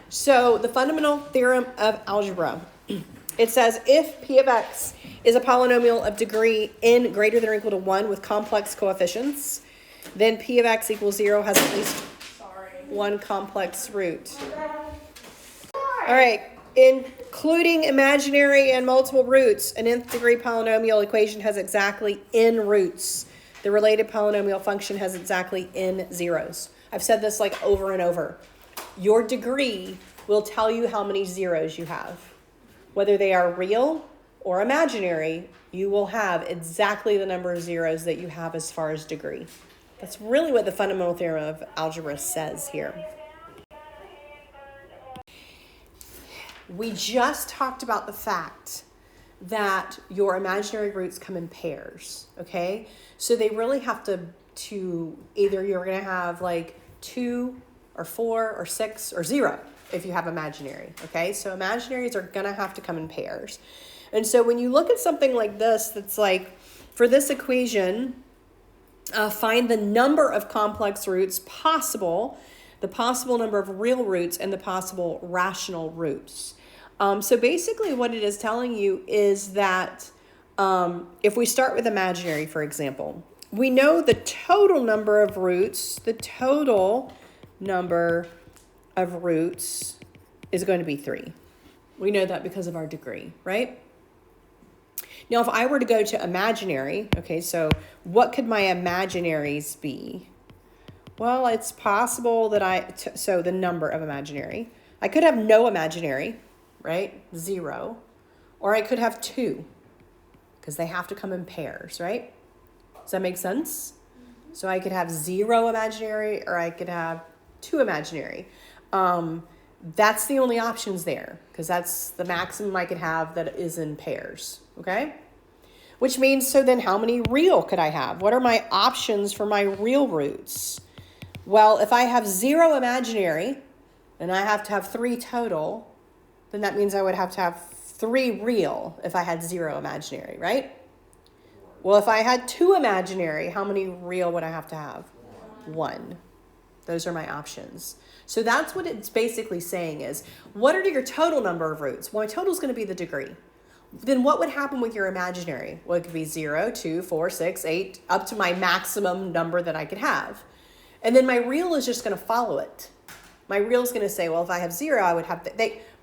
So the fundamental theorem of algebra, it says if p of x is a polynomial of degree n greater than or equal to 1 with complex coefficients, then p of x equals 0 has at least one complex root. All right, including imaginary and multiple roots, an nth degree polynomial equation has exactly n roots. The related polynomial function has exactly n zeros. I've said this like over and over. Your degree will tell you how many zeros you have. Whether they are real or imaginary, you will have exactly the number of zeros that you have as far as degree. That's really what the fundamental theorem of algebra says here. We just talked about the fact that your imaginary roots come in pairs, okay? So they really have to either you're going to have like 2 or 4 or 6 or 0 if you have imaginary, okay? So imaginaries are going to have to come in pairs. And so when you look at something like this, that's like, for this equation, find the number of complex roots possible, the possible number of real roots, and the possible rational roots. So basically what it is telling you is that if we start with imaginary, for example, we know the total number of roots, is going to be 3. We know that because of our degree, right? Now, if I were to go to imaginary, okay, so what could my imaginaries be? Well, it's possible that so the number of imaginary. I could have no imaginary, right? 0. Or I could have 2, because they have to come in pairs, right? Does that make sense? So I could have 0 imaginary, or I could have 2 imaginary. That's the only options there, because that's the maximum I could have that is in pairs, okay? Which means, so then how many real could I have? What are my options for my real roots? Well, if I have 0 imaginary, and I have to have 3 total, then that means I would have to have 3 real if I had 0 imaginary, right? Well, if I had 2 imaginary, how many real would I have to have? 1. Those are my options. So that's what it's basically saying is, what are your total number of roots? Well, my total is going to be the degree. Then what would happen with your imaginary? Well, it could be 0, 2, 4, 6, 8, up to my maximum number that I could have. And then my real is just going to follow it. My real is going to say, well, if I have 0, I would have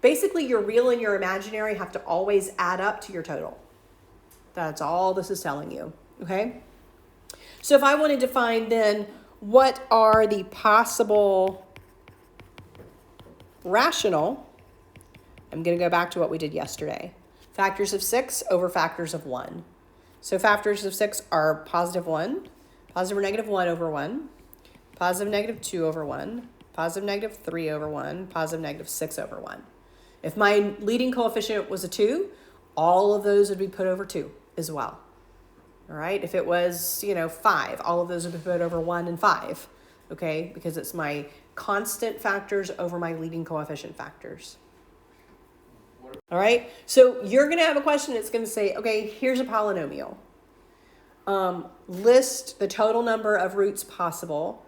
basically your real and your imaginary have to always add up to your total. That's all this is telling you, okay? So if I wanted to find then what are the possible rational, I'm going to go back to what we did yesterday. Factors of 6 over factors of 1. So factors of 6 are positive 1, positive or negative 1 over 1, positive negative 2 over 1, positive negative 3 over 1, positive negative 6 over 1. If my leading coefficient was a 2, all of those would be put over 2 as well. All right, if it was, 5, all of those would be put over 1 and 5, okay, because it's my constant factors over my leading coefficient factors. All right, so you're going to have a question that's going to say, okay, here's a polynomial. List the total number of roots possible.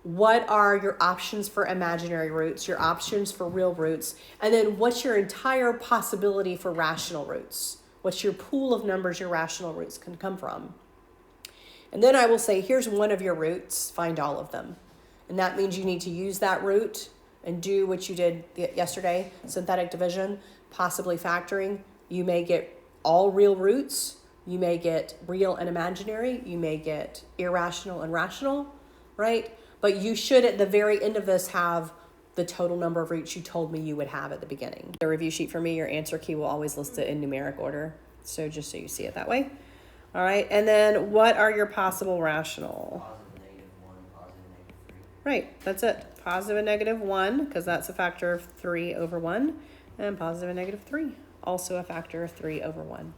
What are your options for imaginary roots, your options for real roots, and then what's your entire possibility for rational roots? What's your pool of numbers your rational roots can come from? And then I will say, here's one of your roots, find all of them. And that means you need to use that root and do what you did yesterday, synthetic division, possibly factoring. You may get all real roots. You may get real and imaginary. You may get irrational and rational, right? But you should, at the very end of this, have the total number of roots you told me you would have at the beginning. The review sheet for me, your answer key will always list it in numeric order. So just so you see it that way. All right, and then what are your possible rational? Positive negative 1, positive negative 3. Right, that's it. Positive and negative 1, because that's a factor of 3 over 1. And positive and negative 3, also a factor of 3 over 1.